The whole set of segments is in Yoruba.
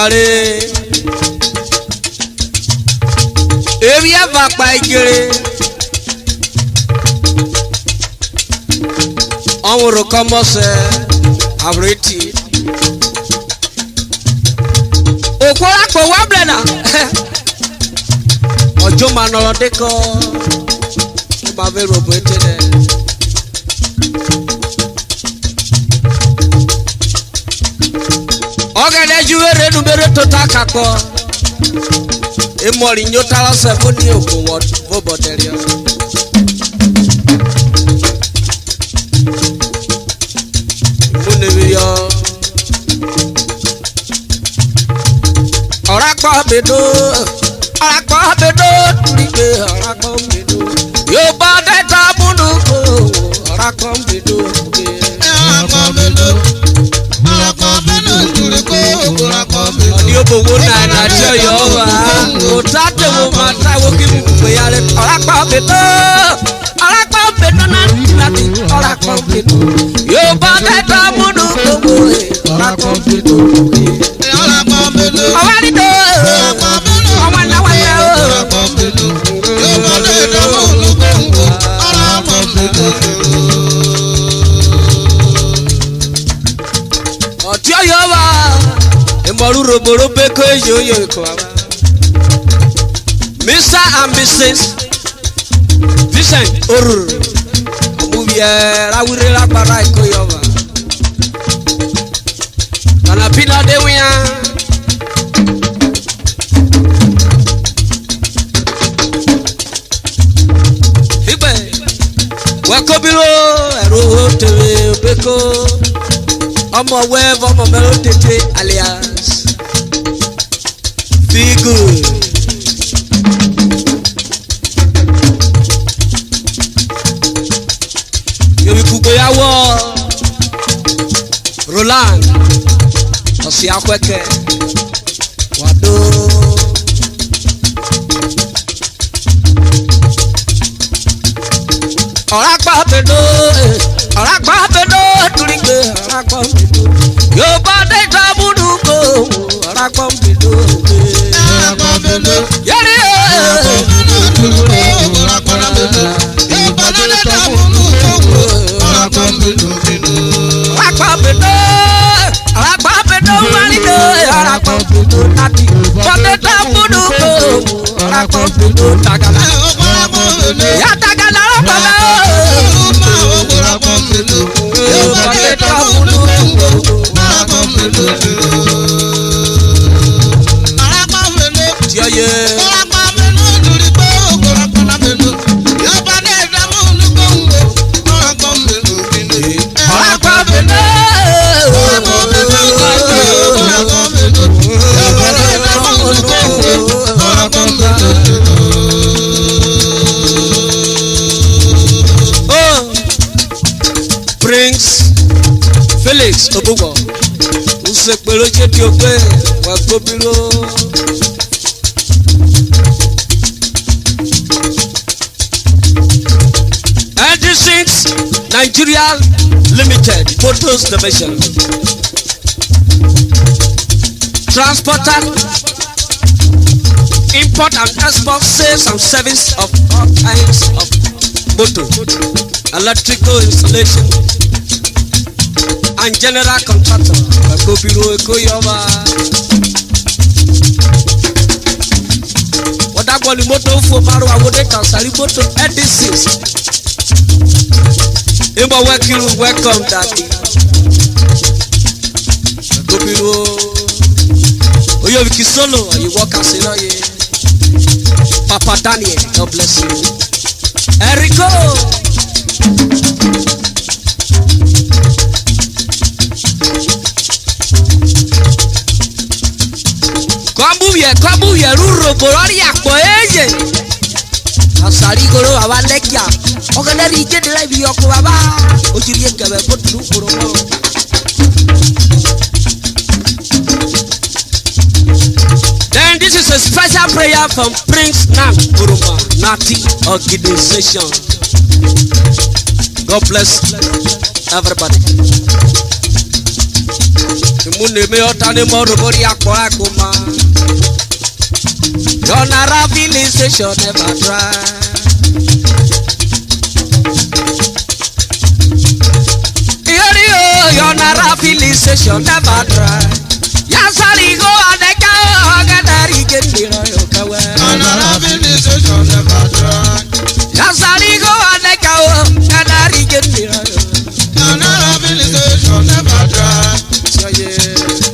Edumare. Area back by Gere. Our Combos have rated. Okwako Wablena. Ojo Manolo Deco. Mavero Betene. Ogene juwere numero totakako. Emori nyotala sefoni oko voboteria. Munebiyo. Orakpa bedo turibe orakpa bedo. Yo bade tabunuko orakpa bedo. Orakpa bedo turibe orakpa bedo. Yo bowo na jo yo wa. O tate wo mata wo kimu pe yale orakpa bedo. Orakpa bedo na lati orakpa bedo. Yo bade tabunuko orakpa bedo. Orakpa bedo. Awali do. Otio yoba emboru roboro beko yoyo ko aba Mr. and Mrs. Vincent Oruru Omubiye rawire lagbara iko yoba Kana pina de wiya Wakobilo ero tebe beko Omo wave omo melo tete alias Feel good Yobi kuko yawo Roland Osi akweke Wado Orakpa bedo turibe orakpa bedo. Yo bade tabunuko orakpa bedo. Orakpa bedo. Yari orakpa bedo. Yo bade tabunuko orakpa bedo. Orakpa bedo. Orakpa bedo walide orakpa bedo nati. Bade tabunuko orakpa bedo tagala. Ya tagala orakpa. Felix Obugo Usepelo cheti ope wakobiro NG6 Nigeria Limited Photos Division Transporter Import and export sales and service of all kinds of motor electrical installation and general contractor Akobiro Ekoyoba Odagwali moto fo maru awode kansari moto edc Imbo welcome daddy Akobiro Oyo wiki solo you work as in oye Papa Daniel God bless you Erico Kabu ye ruro borori akpo eje Asari goro abalekia Ogene rije de live yoko baba Ojiri ekebe koduru koro mo Then this is a special prayer from Prince Nam Oruma Nati Organization. God bless everybody. Muneme otane moro bori akora kuma. Your Nara village station never dry. Your Nara village station never dry. Yasali go adeka ogadari gendiro yokawe. Your Nara village station never dry. Yasali go adeka ogadari gendiro yokawe. Your Nara village station never dry.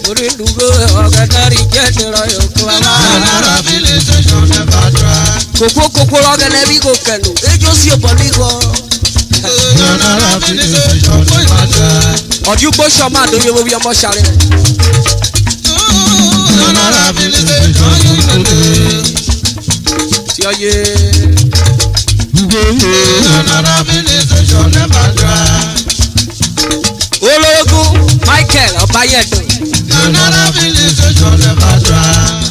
Urindugo ogadari gendiro yokawe. Your Nara village station never dry. Koko oganebi go kenu. Ejosi oboligo. Your Nara village station never dry. Odugbo shoma do yewo bi omo share. Your Nara village station never dry. Tiaye. Your Nara village station never dry. Ologun Michael Obayedo. Your Nara village station never dry.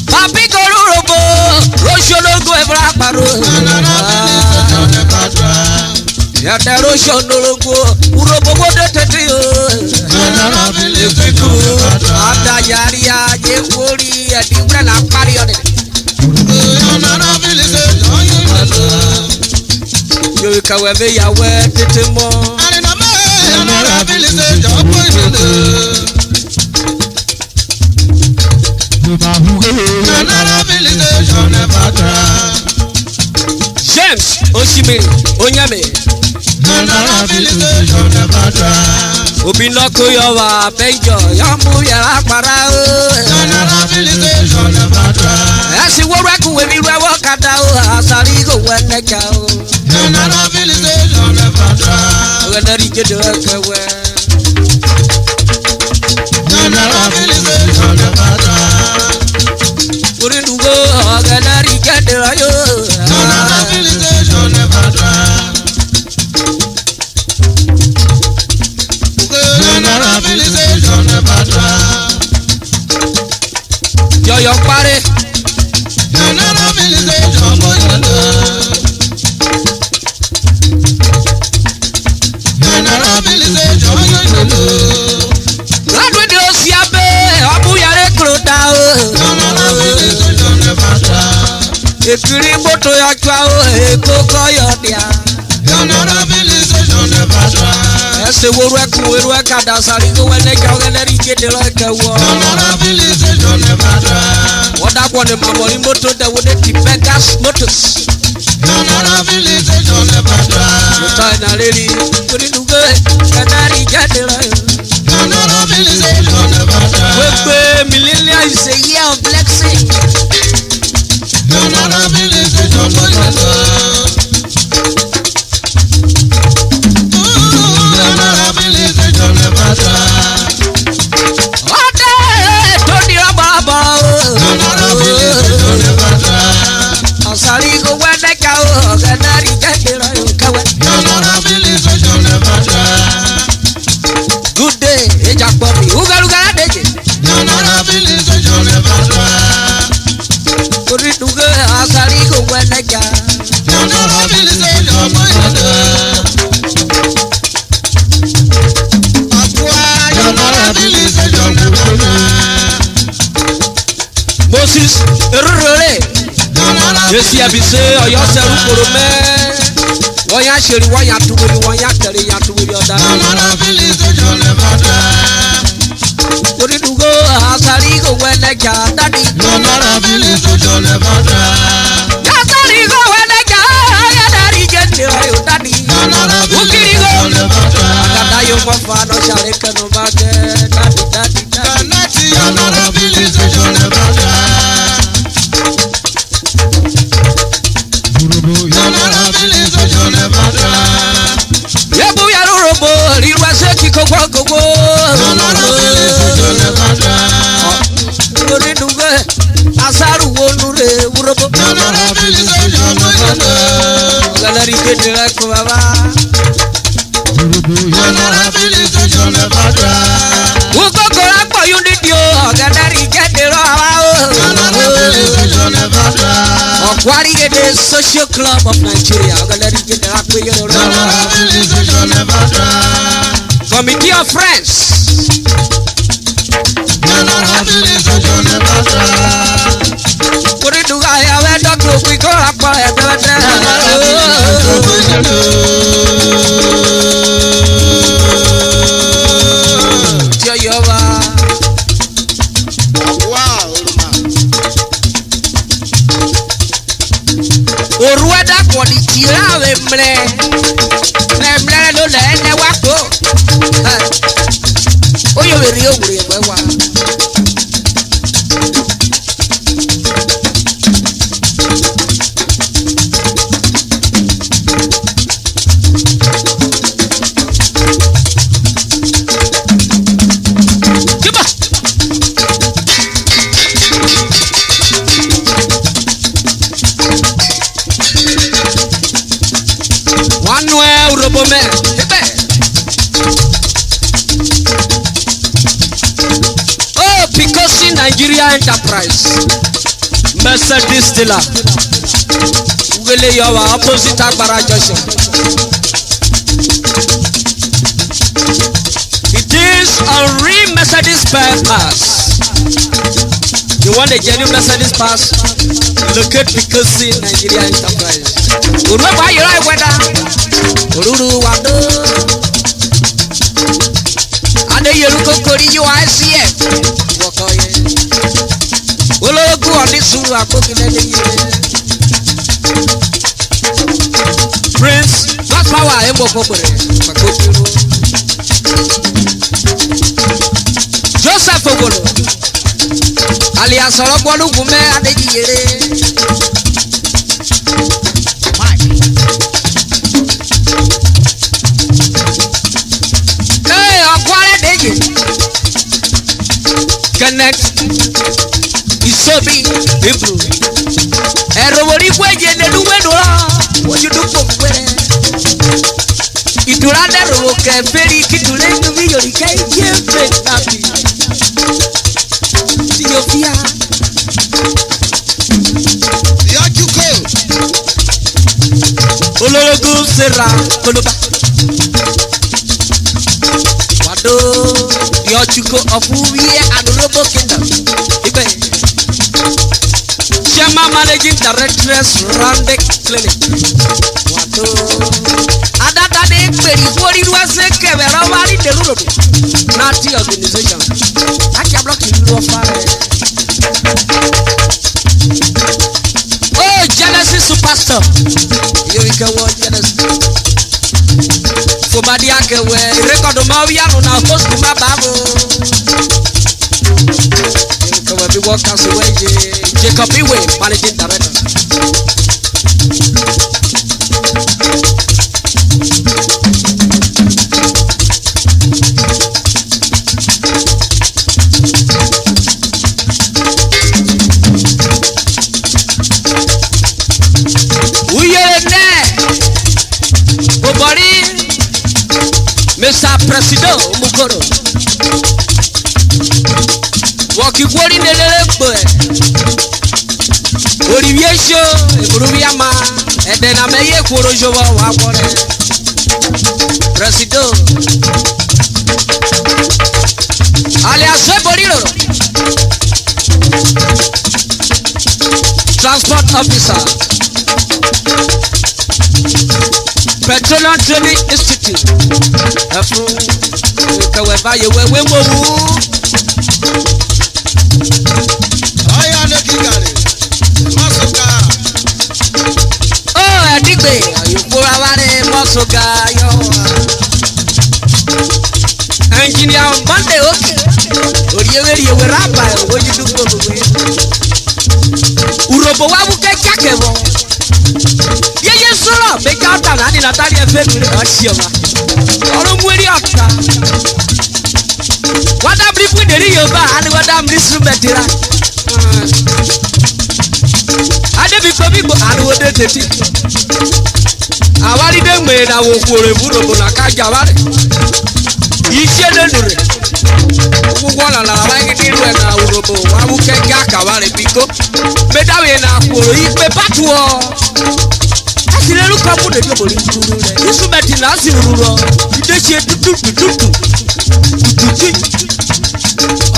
Papi Korurobo Roshologo Evra Paro. Your Nara village station never dry. Yata Roshologo Urobo Tete. Your Nara village station never dry. Ada Yaria Yekori Adibra na pari on it. Your Nara village station never dry. You can wear your way to more. Your Nara village station never dry. Your Nara village station never dry. James Oshimiri Onyame. Your Nara village station never dry. Obinoko Yowa Benjo Yamu Yara Para. Your Nara village station never dry. Asi woraku webi rewo kada asari go weneka. Your Nara village station never dry. Ogadari jedo kewe. Your Nara village station never dry. Urindugo ogadari jedo yo. Your Nara village station never dry. Your Nara village station never dry. Yo pare. Your Nara village station never dry. Your Nara village station never dry. Radwe de osiabe abu yare krota o. Your Nara village station never dry. Ekiri moto ya kwa o ekoko yodia. Your Nara village station never dry. Ese woraku weruaka da asari go weneka ogadari jedo kewe. Your Nara village station never dry. What that one mamori moto that would the Vegas motors. Your Nara village station never dry. China lady, put it to good. Canary Jadela. Your Nara village station never dry. Millennia is a year of blessing. Your Nara village station never dry. Your Nara village station never dry. What the Tony Rababa? Your Nara village station never dry. Asari go when they go, Canary Jadela. Your Nara village station never dry. Good day, Eja Bobby. Ugaruga Deji. Your Nara village station never dry. Put it to good. Asari go when they go. Your Nara village station never dry. Your Nara village station never dry. Moses, Rure. Your Nara Yes, you have been saying, or yourself for a man. Why I should why you to win one yachter, you have to win your dad. Your Nara village station never dry. Put it to go, Asari go when they go, Daddy. Your Nara village station never dry. Asari go when they go, Daddy, get me, Daddy. Your Nara village station never dry. Kata yo mafano share kano bage, Daddy. Your Nara village station never dry. Your Nara village station never dry. Yebu ya robo, liwa seki koko. Your Nara village station never dry. Uri duge, asaru wonure urobo. Your Nara village station never dry. Galari kete lako baba. Your Nara village station never dry. Uko kora po unity o, galari kete baba. Your Nara village station never dry. Okwari the social club of Nigeria, galari kete lako Your yoro. Nara village station never dry. Committee of Friends. Kuri duga ya we doctor we go up at Oruma da kwa di tira we mle no le ne wa ko oyo we ri owure we wa Oh, because in Nigeria Enterprise, Mercedes dealer, Wele Yawa opposite Agbara Junction. It is a real Mercedes spare parts. You want a genuine Mercedes pass? Locate because in Nigeria Enterprise. Remember you right weather. Oruru wado. Ade yeruko kori you ICF. Wokoye. Ologu oni suru akokile de ye. Prince, that's power emo kokore. Makokiro. Joseph Ogolo. Alias Orogwonu gume adejiyere. Connect Isobi Hebrew Erowori kweje ne duwenu Woju duko kwere Idurade rowo ke feri kitule numi yori ke jefe tapi Ethiopia Yajuko Olorogu sera koloba Wado Yajuko of Uwie and Robo Kingdom Ibe Shema Managing Directress Randic Clinic Wado Adada de Peri Wori Wase Kevera Wari de Luro Nati organization Akia block in Lufare Oh Genesis Superstar Eureka World Genesis Fobadi ake we record mawia no na host ma babo Eureka we be work as we Jacob Iwe managing director Mr. President Mukoro Waki wori nelele kwe Olivier Show Eburubiyama Edena meye kworo jowa wakore President Alias Eboriro Transport Officer Petroleum Training Institute Efu Kaweba yewe mowu Aya nekigare Masoka Oh adigbe ayukura ware masoka yo Engineer Monday oki Oriyewe rapa ojidu gbogbo Urobo wabu kekakebo Yeye solo make out and ani Nathaniel fake Ashioma Orumweri ota Wada brifu deri yoba ani wada instrument ra Ade biko ani wode teti Awari de mwe na wo kwore burobo na kaja ware Ise lenure Ugwala na wangi dirwe na urobo wabu keka kaware biko Medawe na kworo ipe patuo Asile luka bude jobo linkuru le Instrument na asi ururo Ideche tutu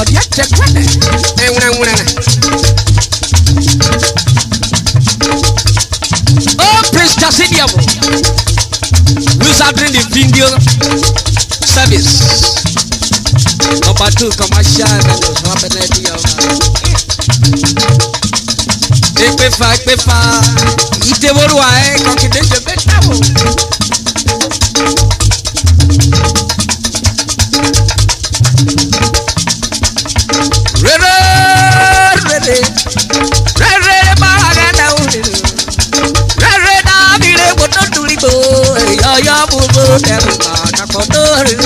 Odia chekwene. Enwuna. Oh, Prince Cassidium. Wizardry the video service. Number 2 commercial and happening. Pefa. Ite borua kokide betawo. Rere bagada uri. Rere da bile boto tulibo. Ya bubu terba kakodori.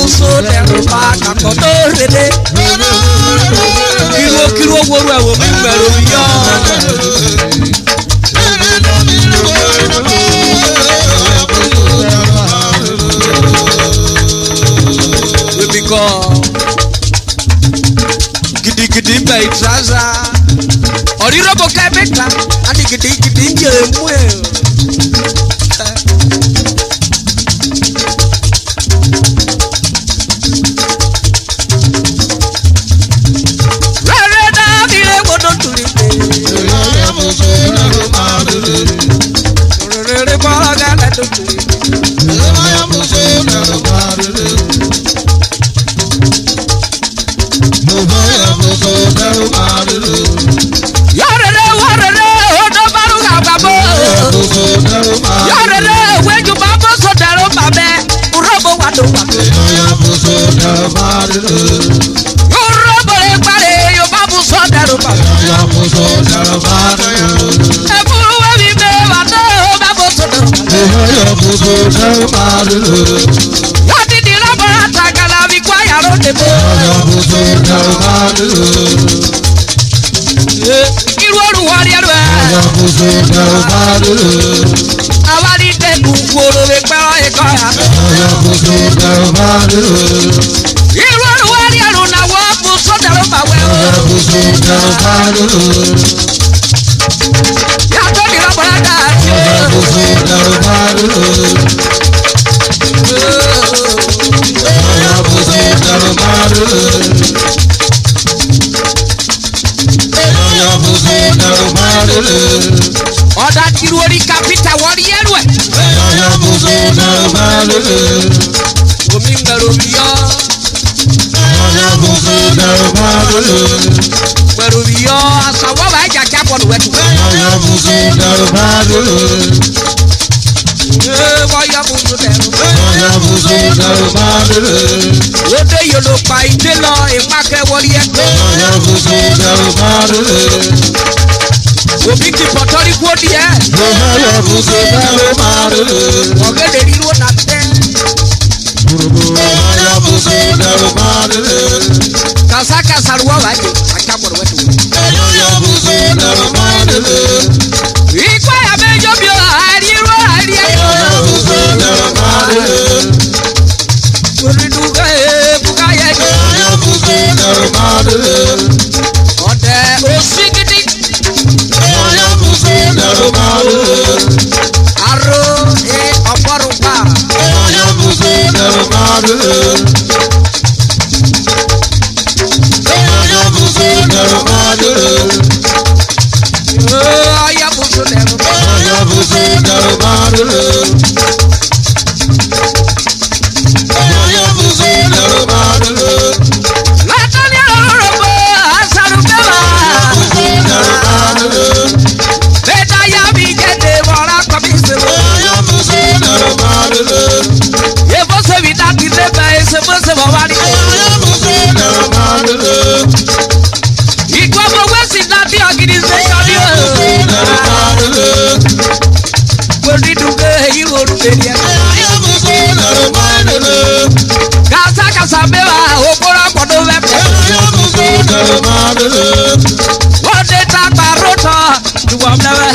So never back a cotorre. Kilo woru awo mi gbero yo. We be go. Gidi be traza. Ori robo ka beta. Ani gidi nje mu e. What did you love Tagala require on the boat? You want to worry about I want it to go to the car. You want to worry on a walk for so Oda kiruori kapita warierwe. Omingaro biyo. Weru biyo asawa ba jaja bodu wetu. Waya buzu deru. Ode yolo pa itelo imake warierwe. Obi ti potori kwodi e. Oge de riru na te. Kasaka sarwa waje akabor wetu. Ikwa ya bejo bio ariru ariru. Kuriduga e buga ye. Ode osigidi. Arro e oporupa. What did Tabarota do? I'm never.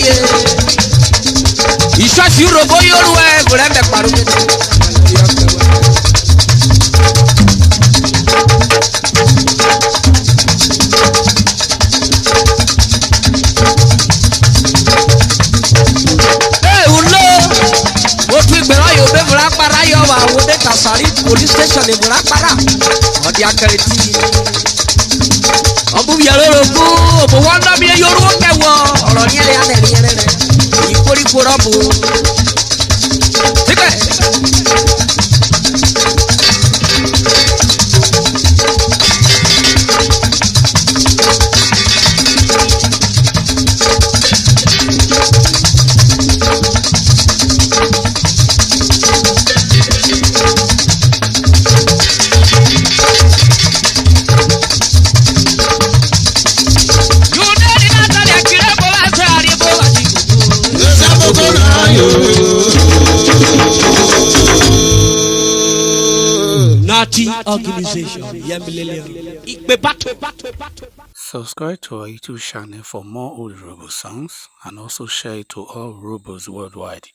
ye. Ìṣọ́ṣì robo yoru ẹ̀ bùrẹ́ mẹ́ paru kété. Kasari police station ni Burapara ọdí akẹrẹtì ọbú yẹrẹ rogo ọbọ wọn dọbi yorùbá kẹwọ ọ̀rọ̀ ní ẹlẹ alẹ ní ẹlẹ rẹ èyí koríko rọbù síbẹ̀. Organization. Subscribe to our YouTube channel for more old Robo songs and also share it to all Robos worldwide.